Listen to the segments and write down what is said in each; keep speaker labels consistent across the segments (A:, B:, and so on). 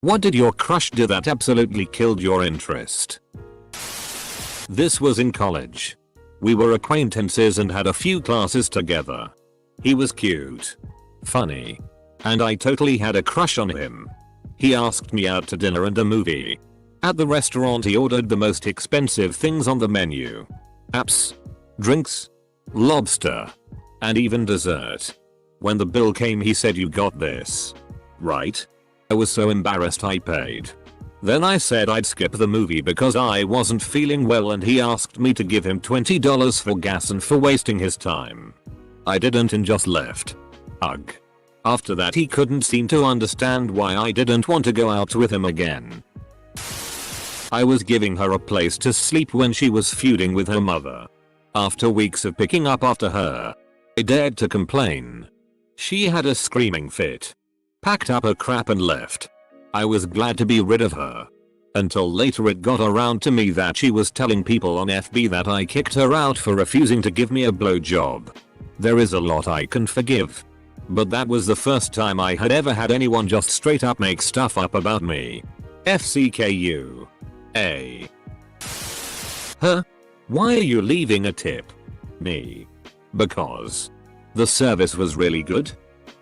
A: What did your crush do that absolutely killed your interest? This was in college. We were acquaintances and had a few classes together. He was cute, funny, and I totally had a crush on him. He asked me out to dinner and a movie. At the restaurant he ordered the most expensive things on the menu. Apps, drinks, lobster, and even dessert. When the bill came he said, "You got this, right?" I was so embarrassed I paid. Then I said I'd skip the movie because I wasn't feeling well and he asked me to give him $20 for gas and for wasting his time. I didn't and just left. Ugh. After that he couldn't seem to understand why I didn't want to go out with him again. I was giving her a place to sleep when she was feuding with her mother. After weeks of picking up after her, I dared to complain. She had a screaming fit, packed up her crap and left. I was glad to be rid of her. Until later it got around to me that she was telling people on FB that I kicked her out for refusing to give me a blowjob. There is a lot I can forgive, but that was the first time I had ever had anyone just straight up make stuff up about me. FCKU. A. Huh? Why are you leaving a tip? Me. Because the service was really good?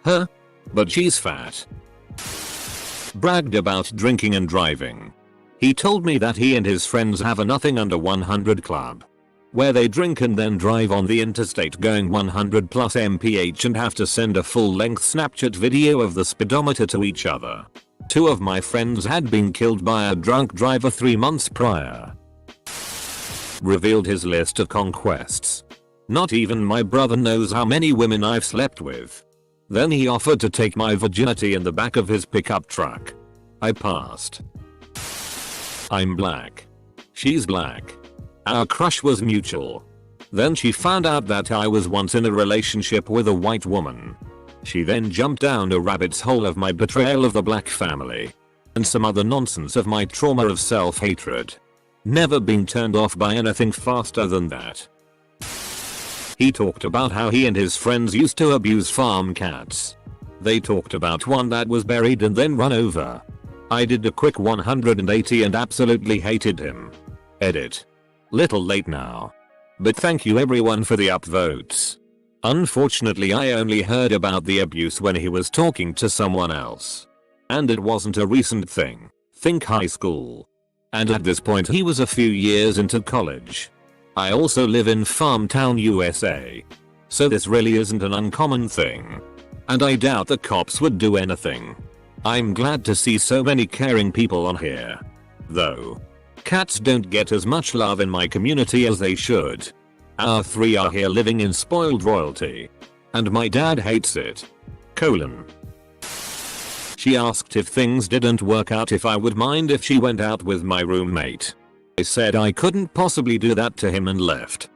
A: Huh? But she's fat. Bragged about drinking and driving. He told me that he and his friends have a nothing under 100 club, where they drink and then drive on the interstate going 100 plus mph and have to send a full-length Snapchat video of the speedometer to each other. 2 of my friends had been killed by a drunk driver 3 months prior. Revealed his list of conquests. Not even my brother knows how many women I've slept with. Then he offered to take my virginity in the back of his pickup truck. I passed. I'm black. She's black. Our crush was mutual. Then she found out that I was once in a relationship with a white woman. She then jumped down a rabbit's hole of my betrayal of the black family and some other nonsense of my trauma of self-hatred. Never been turned off by anything faster than that. He talked about how he and his friends used to abuse farm cats. They talked about one that was buried and then run over. I did a quick 180 and absolutely hated him. Edit. Little late now. But thank you everyone for the upvotes. Unfortunately I only heard about the abuse when he was talking to someone else. And it wasn't a recent thing. Think high school. And at this point he was a few years into college. I also live in Farmtown, USA. So this really isn't an uncommon thing. And I doubt the cops would do anything. I'm glad to see so many caring people on here. Though, cats don't get as much love in my community as they should. Our 3 are here living in spoiled royalty. And my dad hates it. She asked if things didn't work out if I would mind if she went out with my roommate. I said I couldn't possibly do that to him and left.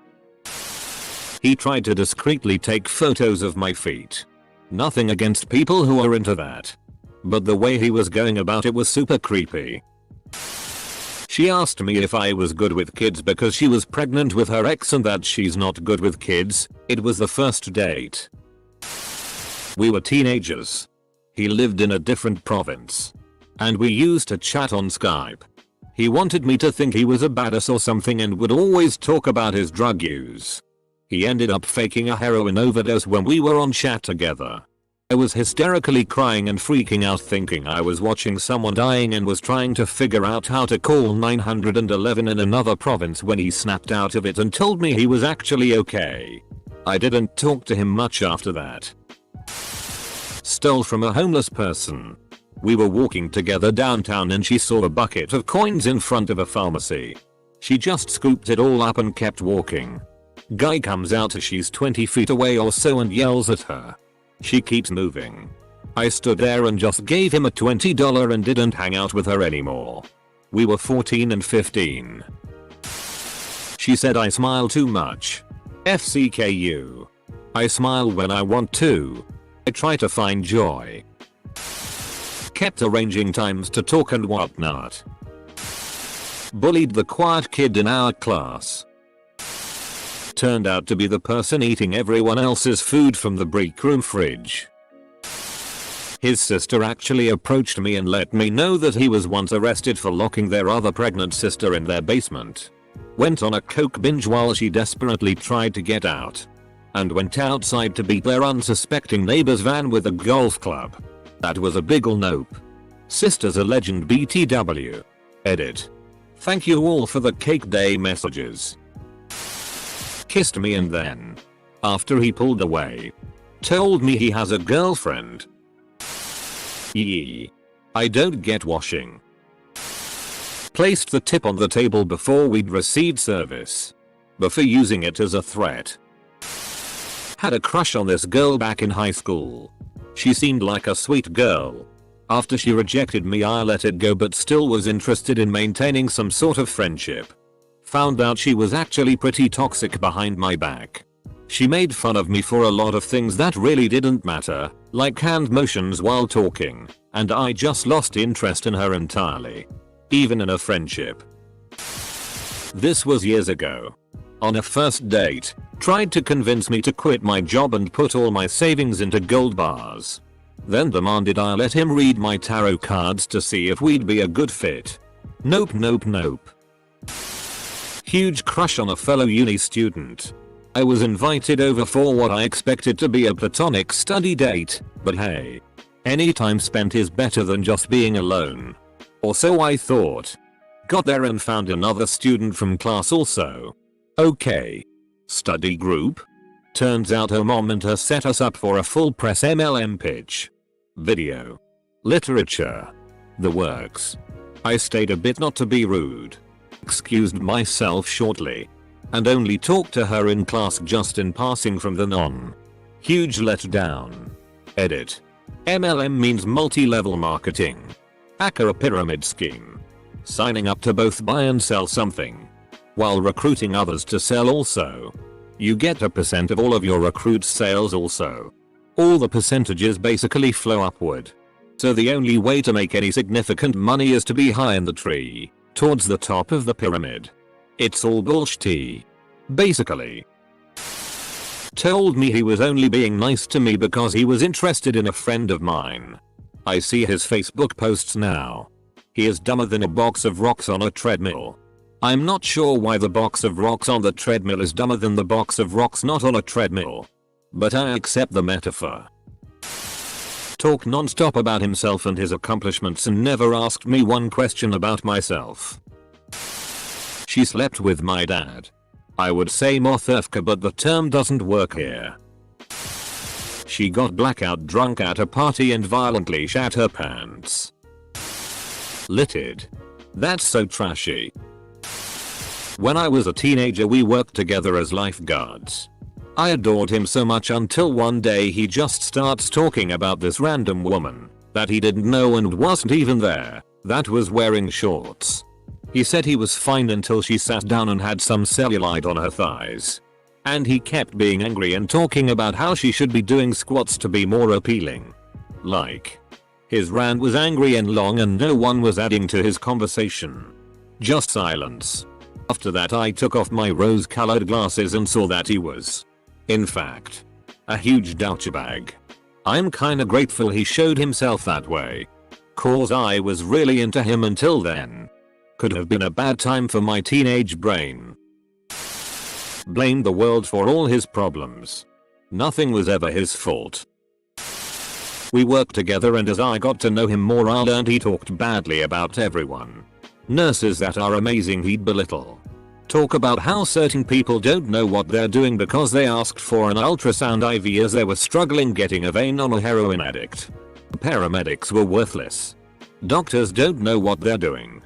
A: He tried to discreetly take photos of my feet. Nothing against people who are into that. But the way he was going about it was super creepy. She asked me if I was good with kids because she was pregnant with her ex and that she's not good with kids. It was the first date. We were teenagers. He lived in a different province. And we used to chat on Skype. He wanted me to think he was a badass or something and would always talk about his drug use. He ended up faking a heroin overdose when we were on chat together. I was hysterically crying and freaking out thinking I was watching someone dying and was trying to figure out how to call 911 in another province when he snapped out of it and told me he was actually okay. I didn't talk to him much after that. Stole from a homeless person. We were walking together downtown and she saw a bucket of coins in front of a pharmacy. She just scooped it all up and kept walking. Guy comes out as she's 20 feet away or so and yells at her. She keeps moving. I stood there and just gave him a $20 and didn't hang out with her anymore. We were 14 and 15. She said I smile too much. FCKU. I smile when I want to. I try to find joy. Kept arranging times to talk and whatnot. Bullied the quiet kid in our class. Turned out to be the person eating everyone else's food from the break room fridge. His sister actually approached me and let me know that he was once arrested for locking their other pregnant sister in their basement. Went on a coke binge while she desperately tried to get out. And went outside to beat their unsuspecting neighbor's van with a golf club. That was a big ol' nope. Sister's a legend BTW. Edit. Thank you all for the cake day messages. Kissed me and then, after he pulled away, told me he has a girlfriend. Yee. I don't get washing. Placed the tip on the table before we'd received service. Before using it as a threat. Had a crush on this girl back in high school. She seemed like a sweet girl. After she rejected me I let it go but still was interested in maintaining some sort of friendship. Found out she was actually pretty toxic behind my back. She made fun of me for a lot of things that really didn't matter, like hand motions while talking, and I just lost interest in her entirely. Even in a friendship. This was years ago. On a first date, tried to convince me to quit my job and put all my savings into gold bars. Then demanded I let him read my tarot cards to see if we'd be a good fit. Nope nope nope. Huge crush on a fellow uni student. I was invited over for what I expected to be a platonic study date, but hey. Any time spent is better than just being alone. Or so I thought. Got there and found another student from class also. Okay. Study group? Turns out her mom and her set us up for a full press MLM pitch. Video. Literature. The works. I stayed a bit not to be rude. Excused myself shortly. And only talked to her in class just in passing from then on. Huge letdown. Edit. MLM means multi-level marketing. Hacker a pyramid scheme. Signing up to both buy and sell something. While recruiting others to sell also. You get a percent of all of your recruits' sales also. All the percentages basically flow upward. So the only way to make any significant money is to be high in the tree, towards the top of the pyramid. It's all bullshit. Basically. Told me he was only being nice to me because he was interested in a friend of mine. I see his Facebook posts now. He is dumber than a box of rocks on a treadmill. I'm not sure why the box of rocks on the treadmill is dumber than the box of rocks not on a treadmill. But I accept the metaphor. Talk non-stop about himself and his accomplishments and never asked me one question about myself. She slept with my dad. I would say Mothurfka but the term doesn't work here. She got blackout drunk at a party and violently shat her pants. Litted. That's so trashy. When I was a teenager we worked together as lifeguards. I adored him so much until one day he just starts talking about this random woman that he didn't know and wasn't even there, that was wearing shorts. He said he was fine until she sat down and had some cellulite on her thighs. And he kept being angry and talking about how she should be doing squats to be more appealing. Like. His rant was angry and long and no one was adding to his conversation. Just silence. After that I took off my rose-colored glasses and saw that he was, in fact, a huge douchebag. I'm kinda grateful he showed himself that way. Cause I was really into him until then. Could have been a bad time for my teenage brain. Blamed the world for all his problems. Nothing was ever his fault. We worked together and as I got to know him more I learned he talked badly about everyone. Nurses that are amazing he'd belittle. Talk about how certain people don't know what they're doing because they asked for an ultrasound IV as they were struggling getting a vein on a heroin addict. Paramedics were worthless. Doctors don't know what they're doing.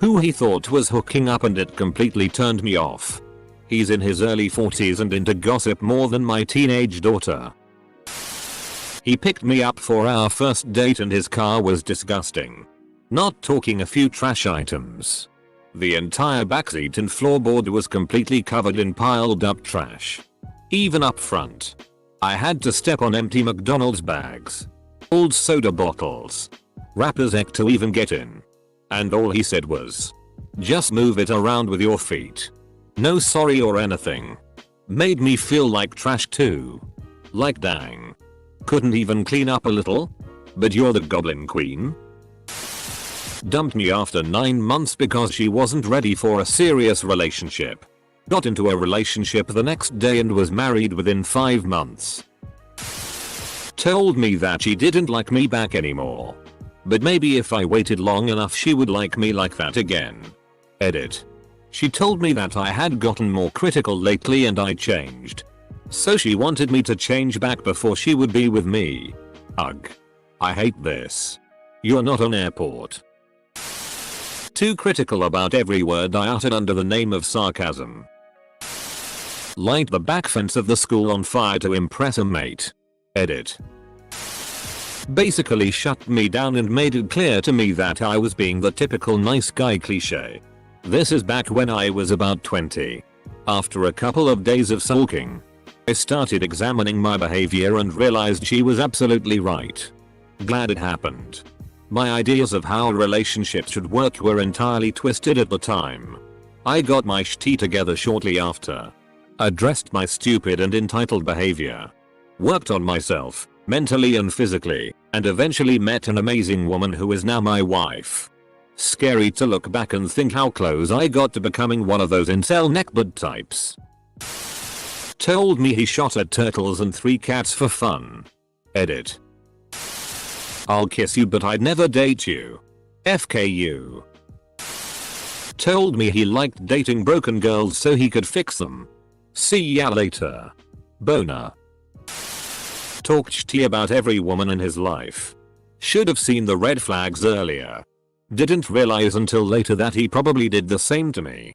A: Who he thought was hooking up and it completely turned me off. He's in his early 40s and into gossip more than my teenage daughter. He picked me up for our first date and his car was disgusting. Not talking a few trash items. The entire backseat and floorboard was completely covered in piled up trash. Even up front. I had to step on empty McDonald's bags. Old soda bottles. Wrappers egg to even get in. And all he said was, just move it around with your feet. No sorry or anything. Made me feel like trash too. Like dang. Couldn't even clean up a little? But you're the Goblin Queen? Dumped me after 9 months because she wasn't ready for a serious relationship. Got into a relationship the next day and was married within 5 months. Told me that she didn't like me back anymore. But maybe if I waited long enough she would like me like that again. Edit. She told me that I had gotten more critical lately and I changed. So she wanted me to change back before she would be with me. Ugh. I hate this. You're not an airport. Too critical about every word I uttered under the name of sarcasm. Light the back fence of the school on fire to impress a mate. Edit. Basically shut me down and made it clear to me that I was being the typical nice guy cliche. This is back when I was about 20. After a couple of days of sulking, I started examining my behavior and realized she was absolutely right. Glad it happened. My ideas of how relationships should work were entirely twisted at the time. I got my shit together shortly after. Addressed my stupid and entitled behavior. Worked on myself, mentally and physically, and eventually met an amazing woman who is now my wife. Scary to look back and think how close I got to becoming one of those incel neckbud types. Told me he shot at turtles and 3 cats for fun. Edit. I'll kiss you but I'd never date you. FKU. Told me he liked dating broken girls so he could fix them. See ya later. Boner. Talked shitty about every woman in his life. Should have seen the red flags earlier. Didn't realize until later that he probably did the same to me.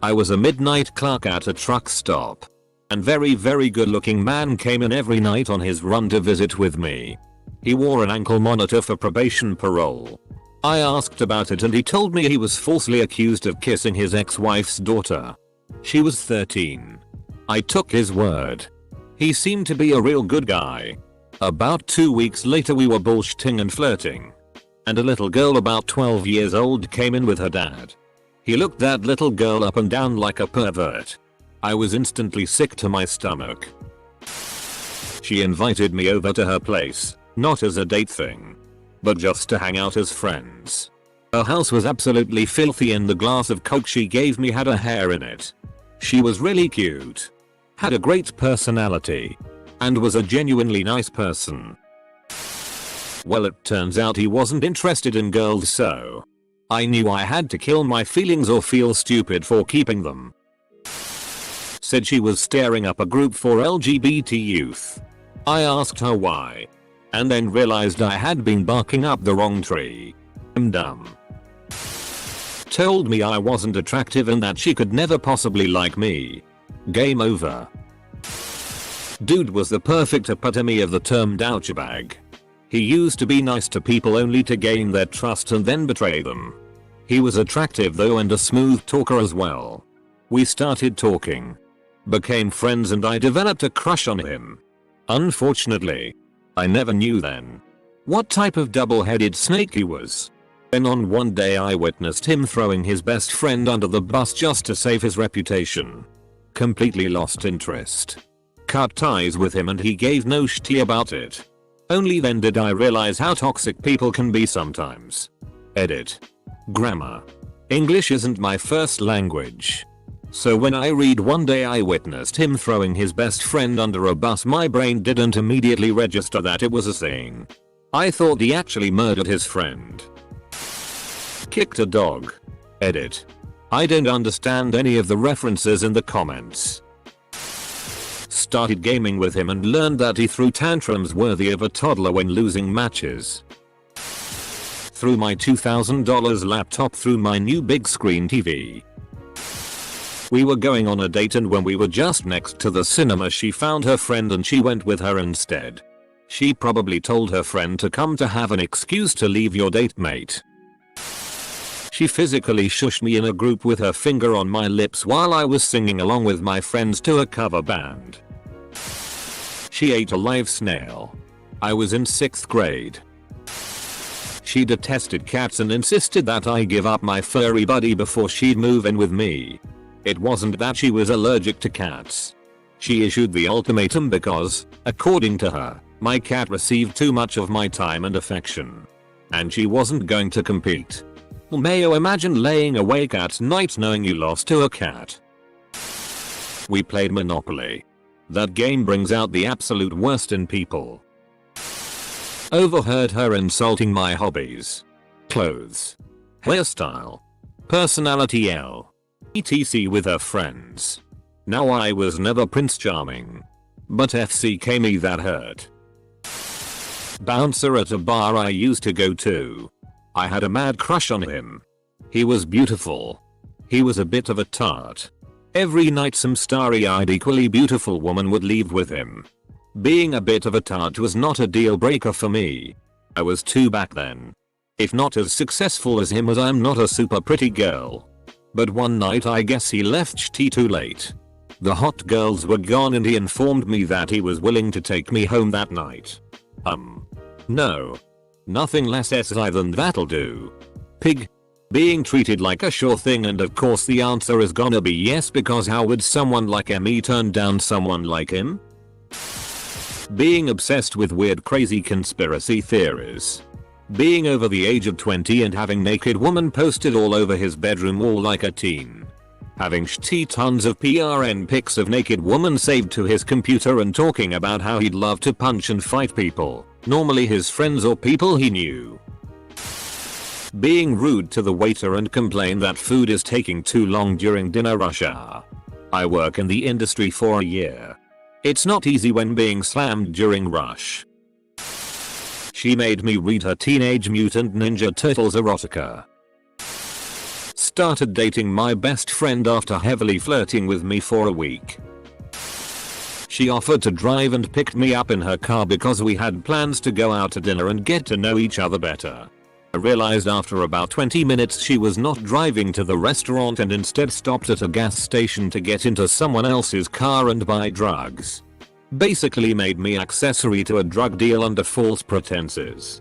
A: I was a midnight clerk at a truck stop. And very good looking man came in every night on his run to visit with me. He wore an ankle monitor for probation parole. I asked about it and he told me he was falsely accused of kissing his ex-wife's daughter. She was 13. I took his word. He seemed to be a real good guy. About 2 weeks later we were bullshitting and flirting. And a little girl about 12 years old came in with her dad. He looked that little girl up and down like a pervert. I was instantly sick to my stomach. She invited me over to her place, not as a date thing, but just to hang out as friends. Her house was absolutely filthy and the glass of Coke she gave me had a hair in it. She was really cute. Had a great personality. And was a genuinely nice person. Well, it turns out he wasn't interested in girls, so I knew I had to kill my feelings or feel stupid for keeping them. Said she was staring up a group for LGBT youth. I asked her why. And then realized I had been barking up the wrong tree. I'm dumb. Told me I wasn't attractive and that she could never possibly like me. Game over. Dude was the perfect epitome of the term douchebag. He used to be nice to people only to gain their trust and then betray them. He was attractive though and a smooth talker as well. We started talking. Became friends and I developed a crush on him. Unfortunately, I never knew then what type of double-headed snake he was. Then on one day I witnessed him throwing his best friend under the bus just to save his reputation. Completely lost interest. Cut ties with him and he gave no shit about it. Only then did I realize how toxic people can be sometimes. Edit. Grammar. English isn't my first language. So when I read one day I witnessed him throwing his best friend under a bus, my brain didn't immediately register that it was a saying. I thought he actually murdered his friend. Kicked a dog. Edit. I don't understand any of the references in the comments. Started gaming with him and learned that he threw tantrums worthy of a toddler when losing matches. Threw my $2,000 laptop through my new big screen TV. We were going on a date and when we were just next to the cinema she found her friend and she went with her instead. She probably told her friend to come to have an excuse to leave your date mate. She physically shushed me in a group with her finger on my lips while I was singing along with my friends to a cover band. She ate a live snail. I was in 6th grade. She detested cats and insisted that I give up my furry buddy before she'd move in with me. It wasn't that she was allergic to cats. She issued the ultimatum because, according to her, My cat received too much of my time and affection. And she wasn't going to compete. Mayo, imagine laying awake at night knowing you lost to a cat. We played Monopoly. That game brings out the absolute worst in people. Overheard her insulting my hobbies. Clothes. Hairstyle. Personality etc. with her friends. Now I was never Prince Charming. But FCK me that hurt. Bouncer at a bar I used to go to. I had a mad crush on him. He was beautiful. He was a bit of a tart. Every night some starry-eyed equally beautiful woman would leave with him. Being a bit of a tart was not a deal breaker for me. I was too back then. If not as successful as him, as I'm not a super pretty girl. But one night I guess he left sh*t too late. The hot girls were gone and he informed me that he was willing to take me home that night. No. Nothing less SI than that'll do. Pig. Being treated like a sure thing, and of course the answer is gonna be yes, because how would someone like me turn down someone like him? Being obsessed with weird crazy conspiracy theories. Being over the age of 20 and having naked woman posted all over his bedroom wall like a teen. Having sh*t tons of PRN pics of naked woman saved to his computer and talking about how he'd love to punch and fight people, normally his friends or people he knew. Being rude to the waiter and complain that food is taking too long during dinner rush hour. I work in the industry for a year. It's not easy when being slammed during rush. She made me read her Teenage Mutant Ninja Turtles erotica. Started dating my best friend after heavily flirting with me for a week. She offered to drive and picked me up in her car because we had plans to go out to dinner and get to know each other better. I realized after about 20 minutes she was not driving to the restaurant and instead stopped at a gas station to get into someone else's car and buy drugs. Basically made me accessory to a drug deal under false pretenses.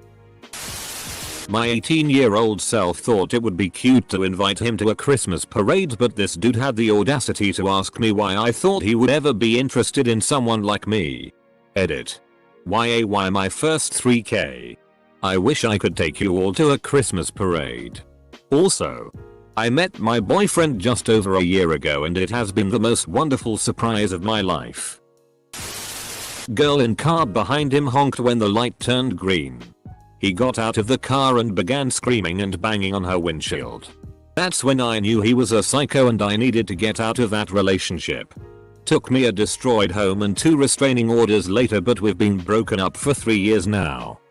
A: My 18-year-old self thought it would be cute to invite him to a Christmas parade, but this dude had the audacity to ask me why I thought he would ever be interested in someone like me. Edit. Why my first 3k. I wish I could take you all to a Christmas parade. Also, I met my boyfriend just over a year ago and it has been the most wonderful surprise of my life. Girl in car behind him honked when the light turned green. He got out of the car and began screaming and banging on her windshield. That's when I knew he was a psycho and I needed to get out of that relationship. Took me a destroyed home and 2 restraining orders later, but we've been broken up for 3 years now.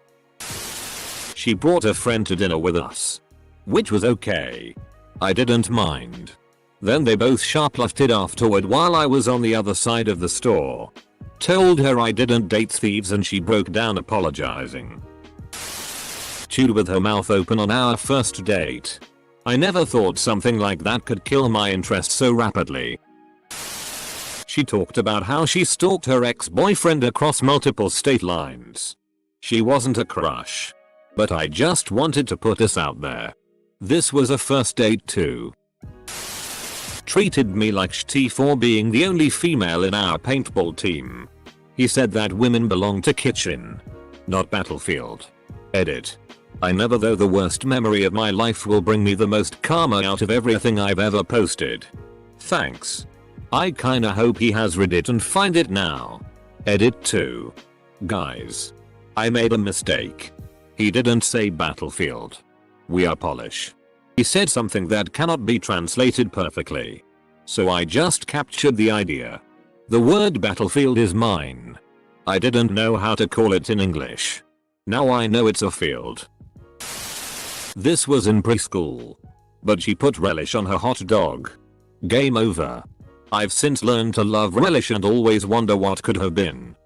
A: She brought a friend to dinner with us. Which was okay. I didn't mind. Then they both shoplifted afterward while I was on the other side of the store. Told her I didn't date thieves and she broke down apologizing. Chewed with her mouth open on our first date. I never thought something like that could kill my interest so rapidly. She talked about how she stalked her ex-boyfriend across multiple state lines. She wasn't a crush. But I just wanted to put this out there. This was a first date too. Treated me like sh*t for being the only female in our paintball team. He said that women belong to kitchen, not battlefield. Edit. I never, though the worst memory of my life will bring me the most karma out of everything I've ever posted. Thanks. I kinda hope he has read it and find it now. Edit 2. Guys. I made a mistake. He didn't say battlefield. We are Polish. He said something that cannot be translated perfectly. So I just captured the idea. The word battlefield is mine. I didn't know how to call it in English. Now I know it's a field. This was in preschool. But she put relish on her hot dog. Game over. I've since learned to love relish and always wonder what could have been.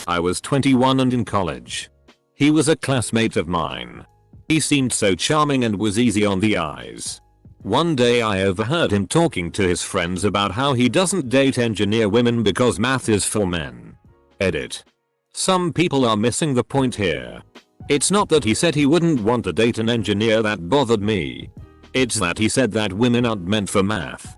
A: I was 21 and in college. He was a classmate of mine. He seemed so charming and was easy on the eyes. One day I overheard him talking to his friends about how he doesn't date engineer women because math is for men. Edit. Some people are missing the point here. It's not that he said he wouldn't want to date an engineer that bothered me. It's that he said that women aren't meant for math.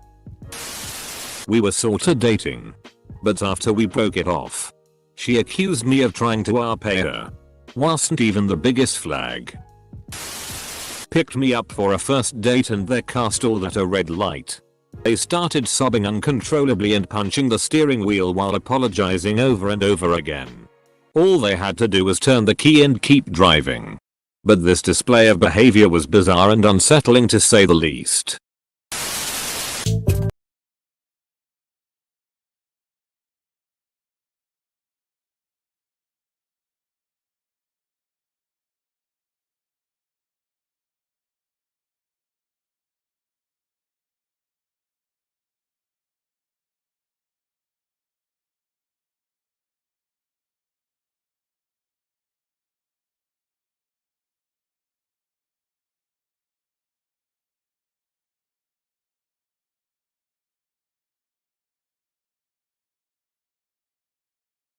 A: We were sorta dating. But after we broke it off, She accused me of trying to RP her. Wasn't even the biggest flag. Picked me up for a first date and their car stalled at a red light. They started sobbing uncontrollably and punching the steering wheel while apologizing over and over again. All they had to do was turn the key and keep driving. But this display of behavior was bizarre and unsettling to say the least.